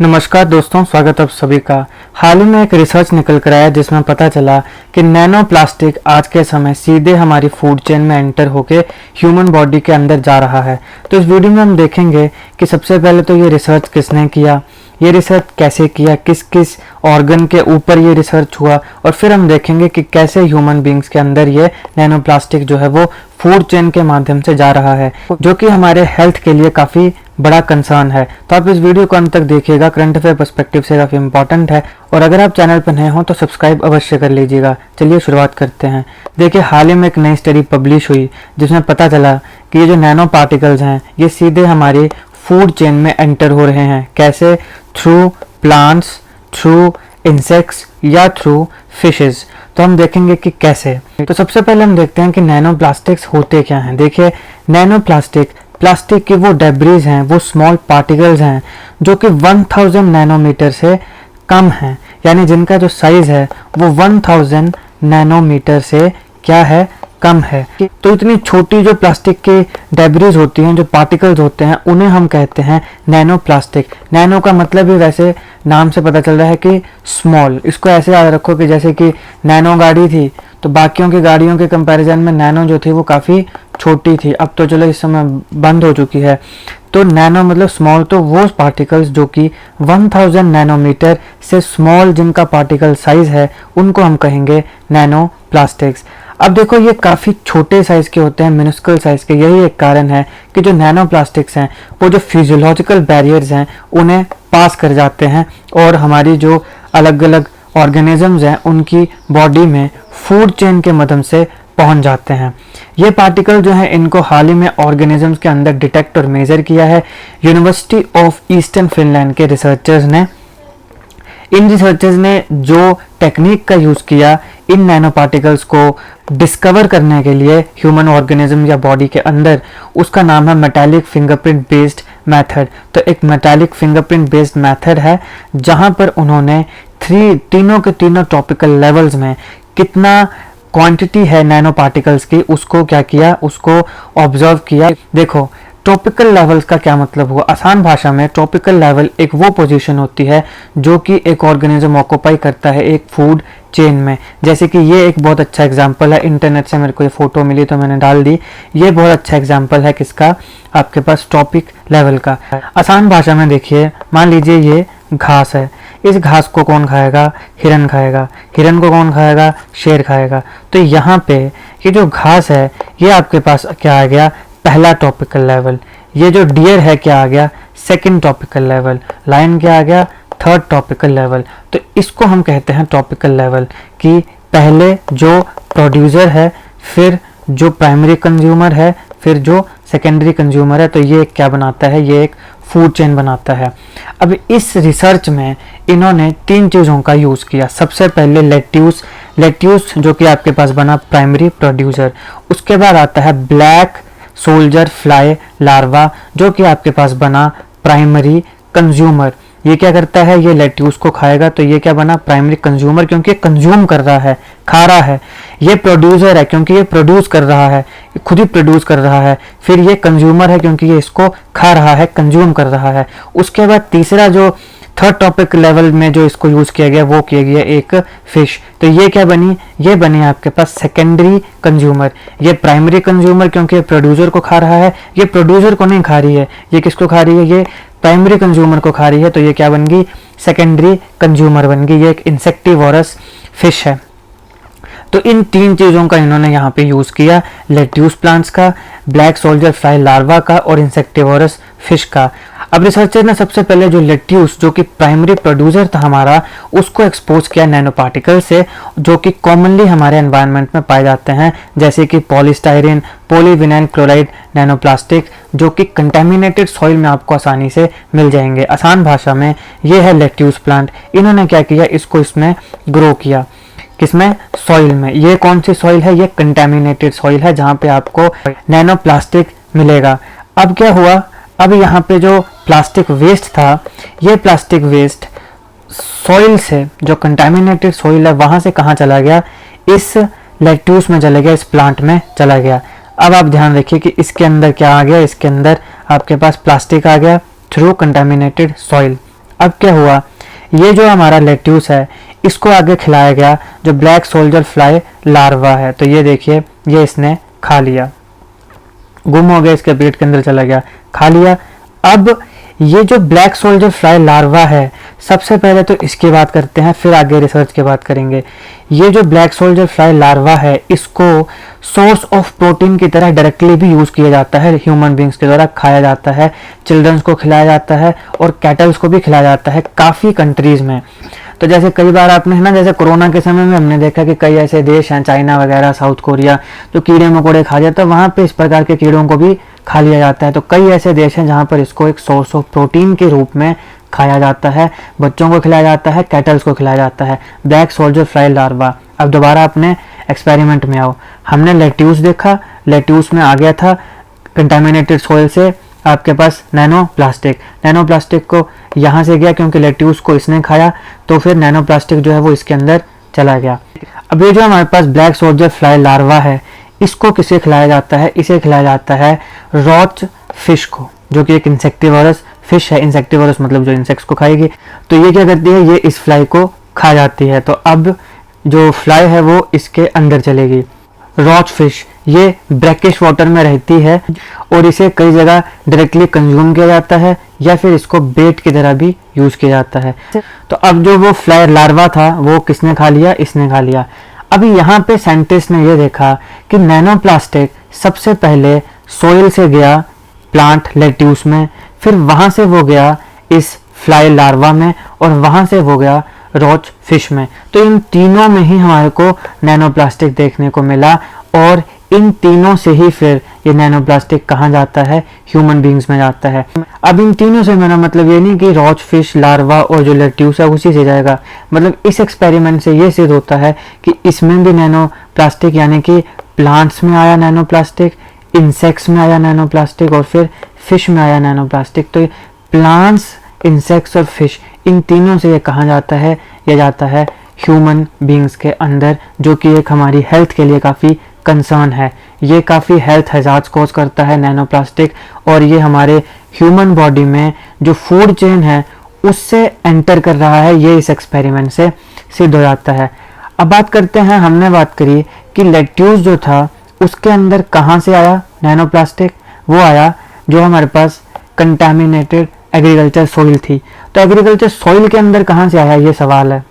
नमस्कार दोस्तों, स्वागत आप सभी का। हाल ही में एक रिसर्च निकल कर आया जिसमें पता चला कि नैनो प्लास्टिक आज के समय सीधे हमारी फूड चेन में एंटर होके ह्यूमन बॉडी के अंदर जा रहा है। तो इस वीडियो में हम देखेंगे कि सबसे पहले तो ये रिसर्च किसने किया, ये रिसर्च कैसे किया, किस किस ऑर्गन के ऊपर ये रिसर्च हुआ, और फिर हम देखेंगे कि कैसे ह्यूमन बींग्स के अंदर ये नैनो प्लास्टिक जो है वो फूड चेन के माध्यम से जा रहा है, जो कि हमारे हेल्थ के लिए काफ़ी बड़ा कंसर्न है। तो आप इस वीडियो को अंत तक देखिएगा, करंट अफेयर पर्सपेक्टिव से काफ़ी इंपॉर्टेंट है। और अगर आप चैनल पर नए हो तो सब्सक्राइब अवश्य कर लीजिएगा। चलिए शुरुआत करते हैं। देखिए, हाल ही में एक नई स्टडी पब्लिश हुई जिसमें पता चला कि ये जो नैनो पार्टिकल्स हैं ये सीधे हमारी फूड चेन में एंटर हो रहे हैं। कैसे? थ्रू प्लांट्स, थ्रू इंसेक्ट्स या थ्रू फिशेस। तो हम देखेंगे कि कैसे। तो सबसे पहले हम देखते हैं कि नैनो प्लास्टिक्स होते क्या हैं। देखिए, नैनो प्लास्टिक की वो डेब्रीज हैं, वो स्मॉल पार्टिकल्स हैं जो कि 1000 नैनोमीटर से कम हैं, यानी जिनका जो साइज है वो 1000 नैनोमीटर से क्या है, कम है। तो इतनी छोटी जो प्लास्टिक की डेब्रीज होती हैं, जो पार्टिकल्स होते हैं, उन्हें हम कहते हैं नैनो प्लास्टिक। नैनो का मतलब ही वैसे नाम से पता चल रहा है कि स्मॉल। इसको ऐसे याद रखो कि जैसे कि नैनो गाड़ी थी तो बाकियों की गाड़ियों के कंपैरिजन में नैनो जो थी वो काफ़ी छोटी थी। अब तो चलो इस समय बंद हो चुकी है। तो नैनो मतलब स्मॉल, तो वो पार्टिकल्स जो कि 1000 नैनोमीटर से स्मॉल जिनका पार्टिकल साइज है उनको हम कहेंगे नैनो प्लास्टिक्स। अब देखो, ये काफ़ी छोटे साइज के होते हैं, मिनिस्कल साइज के। यही एक कारण है कि जो नैनो प्लास्टिक्स हैं वो जो फिजियोलॉजिकल बैरियर्स हैं उन्हें पास कर जाते हैं और हमारी जो अलग अलग ऑर्गेनिजम्स हैं उनकी बॉडी में फूड चेन के माध्यम से पहुंच जाते हैं। ये पार्टिकल जो है इनको हाल ही में ऑर्गेनिजम्स के अंदर डिटेक्ट और मेजर किया है यूनिवर्सिटी ऑफ ईस्टर्न फिनलैंड के रिसर्चर्स ने। इन रिसर्चर्स ने जो टेक्निक का यूज़ किया इन नैनो पार्टिकल्स को डिस्कवर करने के लिए ह्यूमन ऑर्गेनिज्म या बॉडी के अंदर, उसका नाम है मेटालिक फिंगरप्रिंट बेस्ड मेथड। तो एक मेटालिक फिंगरप्रिंट बेस्ड मेथड है जहां पर उन्होंने तीनों के तीनों टॉपिकल लेवल्स में कितना क्वांटिटी है नैनो पार्टिकल्स की, उसको क्या किया, उसको ऑब्जर्व किया। देखो, टॉपिकल लेवल्स का क्या मतलब हुआ। आसान भाषा में टॉपिकल लेवल एक वो पोजीशन होती है जो कि एक ऑर्गेनिज्म ऑक्यूपाई करता है एक फूड चेन में। जैसे कि ये एक बहुत अच्छा एग्जांपल है, इंटरनेट से मेरे को ये फोटो मिली तो मैंने डाल दी। ये बहुत अच्छा एग्जांपल है किसका, आपके पास टॉपिक लेवल का। आसान भाषा में देखिए, मान लीजिए ये घास है, इस घास को कौन खाएगा, हिरन खाएगा। हिरन को कौन खाएगा, शेर खाएगा। तो यहाँ पे ये जो घास है ये आपके पास क्या आ गया, पहला टॉपिकल लेवल। ये जो डियर है क्या आ गया, सेकंड टॉपिकल लेवल। लायन क्या आ गया, थर्ड टॉपिकल लेवल। तो इसको हम कहते हैं टॉपिकल लेवल, कि पहले जो प्रोड्यूसर है, फिर जो प्राइमरी कंज्यूमर है, फिर जो सेकेंडरी कंज्यूमर है। तो ये क्या बनाता है, ये एक फूड चेन बनाता है। अब इस रिसर्च में इन्होंने 3 चीज़ों का यूज़ किया। सबसे पहले लेट्यूस जो कि आपके पास बना प्राइमरी प्रोड्यूसर। उसके बाद आता है ब्लैक सोल्जर फ्लाई लार्वा जो कि आपके पास बना प्राइमरी कंज्यूमर। ये क्या करता है, ये लेट्यूस को खाएगा, तो ये क्या बना, प्राइमरी कंज्यूमर, क्योंकि कंज्यूम कर रहा है, खा रहा है। ये प्रोड्यूसर है क्योंकि ये प्रोड्यूस कर रहा है, खुद ही प्रोड्यूस कर रहा है। फिर ये कंज्यूमर है क्योंकि ये इसको खा रहा है, कंज्यूम कर रहा है। उसके बाद तीसरा जो थर्ड टॉपिक लेवल में जो इसको यूज किया गया वो किया गया एक फिश। तो ये क्या बनी, ये बनी आपके पास सेकेंडरी कंज्यूमर। ये प्राइमरी कंज्यूमर क्योंकि ये प्रोड्यूसर को खा रहा है, ये प्रोड्यूसर को नहीं खा रही है, ये किसको खा रही है, ये प्राइमरी कंज्यूमर को खा रही है। तो ये क्या बन गई, सेकेंडरी कंज्यूमर बन गई। ये एक इंसेक्टिवोरस फिश है। तो इन 3 चीज़ों का इन्होंने यहाँ पे यूज़ किया, लेट्यूस प्लांट्स का, ब्लैक सोल्जर फ्लाई लार्वा का और इंसेक्टिवोरस फिश का। अब रिसर्चर ने सबसे पहले जो लेट्यूस जो कि प्राइमरी प्रोड्यूसर था हमारा, उसको एक्सपोज किया नैनो पार्टिकल से, जो कि कॉमनली हमारे एनवायरनमेंट में पाए जाते हैं, जैसे कि polystyrene, polyvinyl chloride nano plastic, जो कि कंटेमिनेटेड सॉइल में आपको आसानी से मिल जाएंगे। आसान भाषा में ये है लेट्यूस प्लांट। इन्होंने क्या किया, इसको इसमें ग्रो किया, किसमें, सॉइल में। ये कौन सी सॉइल है, ये कंटेमिनेटेड सॉइल है जहाँ पे आपको नैनो प्लास्टिक मिलेगा। अब क्या हुआ, अब यहाँ पे जो प्लास्टिक वेस्ट था, ये प्लास्टिक वेस्ट सॉइल से, जो कंटेमिनेटेड सॉइल है वहाँ से कहाँ चला गया, इस लेट्यूस में चला गया, इस प्लांट में चला गया। अब आप ध्यान रखिए कि इसके अंदर क्या आ गया, इसके अंदर आपके पास प्लास्टिक आ गया थ्रू कंटेमिनेटेड सॉइल। अब क्या हुआ, ये जो हमारा लेट्यूस है इसको आगे खिलाया गया जो ब्लैक सोल्जर फ्लाई लार्वा है। तो ये देखिए, ये इसने खा लिया, गुम हो गया, इसके पेट के अंदर चला गया, खा लिया। अब ये जो ब्लैक सोल्जर फ्लाई लार्वा है, सबसे पहले तो इसकी बात करते हैं, फिर आगे रिसर्च की बात करेंगे। ये जो ब्लैक सोल्जर फ्लाई लार्वा है, इसको सोर्स ऑफ प्रोटीन की तरह डायरेक्टली भी यूज़ किया जाता है, ह्यूमन बींग्स के द्वारा खाया जाता है, चिल्ड्रंस को खिलाया जाता है और कैटल्स को भी खिलाया जाता है काफ़ी कंट्रीज़ में। तो जैसे कई बार आपने है ना, जैसे कोरोना के समय में हमने देखा कि कई ऐसे देश हैं, चाइना वगैरह, साउथ कोरिया, जो कीड़े मकोड़े खा जाते हैं, वहाँ पे इस प्रकार के कीड़ों को भी खा लिया जाता है। तो कई ऐसे देश हैं जहाँ पर इसको एक सोर्स ऑफ प्रोटीन के रूप में खाया जाता है, बच्चों को खिलाया जाता है, कैटल्स को खिलाया जाता है, ब्लैक सोल्जर फ्लाई लार्वा। अब दोबारा अपने एक्सपेरिमेंट में आओ। हमने लेट्यूस देखा, लेट्यूस में आ गया था कंटामिनेटेड सॉइल से आपके पास नैनो प्लास्टिक को यहाँ से गया, क्योंकि लेट्यूस को इसने खाया तो फिर नैनो प्लास्टिक जो है वो इसके अंदर चला गया। अब ये जो हमारे पास ब्लैक सोल्जर फ्लाई लार्वा है, इसको किसे खिलाया जाता है? इसे खिलाया जाता है रॉच फिश को, जो कि एक इंसेक्टिवोरस फिश है। इंसेक्टिवोरस मतलब जो इंसेक्ट्स को खाएगी। तो ये क्या करती है, ये इस फ्लाई को खा जाती है। तो अब जो फ्लाई है वो इसके अंदर चलेगी। रॉच फिश ये ब्रैकिश वाटर में रहती है और इसे कई जगह डायरेक्टली कंज्यूम किया जाता है या फिर इसको बेट की तरह भी यूज किया जाता है। तो अब जो वो फ्लाई लार्वा था वो किसने खा लिया? इसने खा लिया। अभी यहाँ पे साइंटिस्ट ने ये देखा कि नैनो प्लास्टिक सबसे पहले सोइल से गया प्लांट लेट्यूस में, फिर वहां से वो गया इस फ्लाई लार्वा में और वहां से वो गया रॉच फिश में। तो इन तीनों में ही हमारे को नैनो प्लास्टिक देखने को मिला और इन तीनों से ही फिर ये नैनो प्लास्टिक कहाँ जाता है? ह्यूमन बींग्स में जाता है। अब इन तीनों से मेरा मतलब ये नहीं कि रॉच फिश, लार्वा और जो लेट्यूस है उसी से जाएगा। मतलब इस एक्सपेरिमेंट से ये सिद्ध होता है कि इसमें भी नैनो प्लास्टिक, यानी कि प्लांट्स में आया नैनो प्लास्टिक, इंसेक्ट्स में आया नैनो प्लास्टिक और फिर फिश में आया नैनो प्लास्टिक। तो प्लांट्स, इंसेक्ट्स और फिश, इन तीनों से ये कहाँ जाता है? ये जाता है ह्यूमन बींग्स के अंदर, जो कि एक हमारी हेल्थ के लिए काफ़ी कंसर्न है। ये काफ़ी हेल्थ हैजार्ड्स कॉज करता है नैनो प्लास्टिक, और ये हमारे ह्यूमन बॉडी में जो फूड चेन है उससे एंटर कर रहा है। ये इस एक्सपेरिमेंट से सिद्ध हो जाता है। अब बात करते हैं, हमने बात करी कि लेट्यूस जो था उसके अंदर कहाँ से आया नैनो प्लास्टिक? वो आया जो हमारे पास कंटामिनेटेड एग्रीकल्चर सॉइल थी। तो एग्रीकल्चर सॉइल के अंदर कहाँ से आया, ये सवाल है।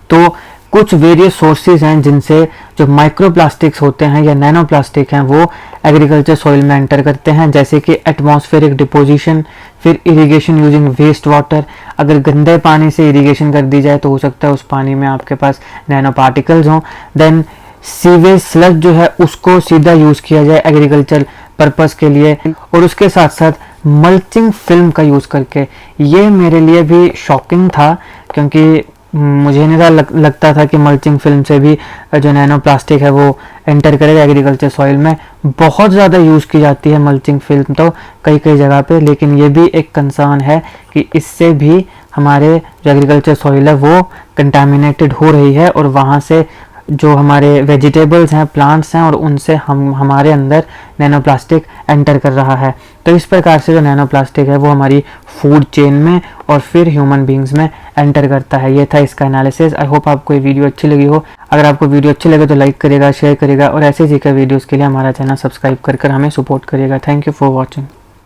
तो कुछ वेरियस सोर्सेज हैं जिनसे जो माइक्रो प्लास्टिक्स होते हैं या नैनो प्लास्टिक हैं वो एग्रीकल्चर सॉइल में एंटर करते हैं, जैसे कि एटमॉस्फेरिक डिपोजिशन, फिर इरिगेशन यूजिंग वेस्ट वाटर। अगर गंदे पानी से इरिगेशन कर दी जाए तो हो सकता है उस पानी में आपके पास नैनो पार्टिकल्स हों। देन सीवेज स्लज जो है उसको सीधा यूज़ किया जाए एग्रीकल्चर पर्पस के लिए, और उसके साथ साथ मल्चिंग फिल्म का यूज़ करके। ये मेरे लिए भी शॉकिंग था, क्योंकि मुझे नहीं लगता था कि मल्चिंग फिल्म से भी जो नैनो प्लास्टिक है वो एंटर करेगा एग्रीकल्चर सॉइल में। बहुत ज़्यादा यूज़ की जाती है मल्चिंग फिल्म तो कई जगह पे, लेकिन ये भी एक कंसर्न है कि इससे भी हमारे जो एग्रीकल्चर सॉइल है वो कंटामिनेटेड हो रही है और वहाँ से जो हमारे वेजिटेबल्स हैं, प्लांट्स हैं, और उनसे हमारे अंदर नैनो प्लास्टिक एंटर कर रहा है। तो इस प्रकार से जो नैनो प्लास्टिक है वो हमारी फूड चेन में और फिर ह्यूमन बींग्स में एंटर करता है। ये था इसका एनालिसिस। आई होप आपको ये वीडियो अच्छी लगी हो। अगर आपको वीडियो अच्छी लगे तो लाइक करिएगा, शेयर करिएगा और ऐसे ही वीडियोज़ के लिए हमारा चैनल सब्सक्राइब कर हमें सपोर्ट करिएगा। Thank you for watching.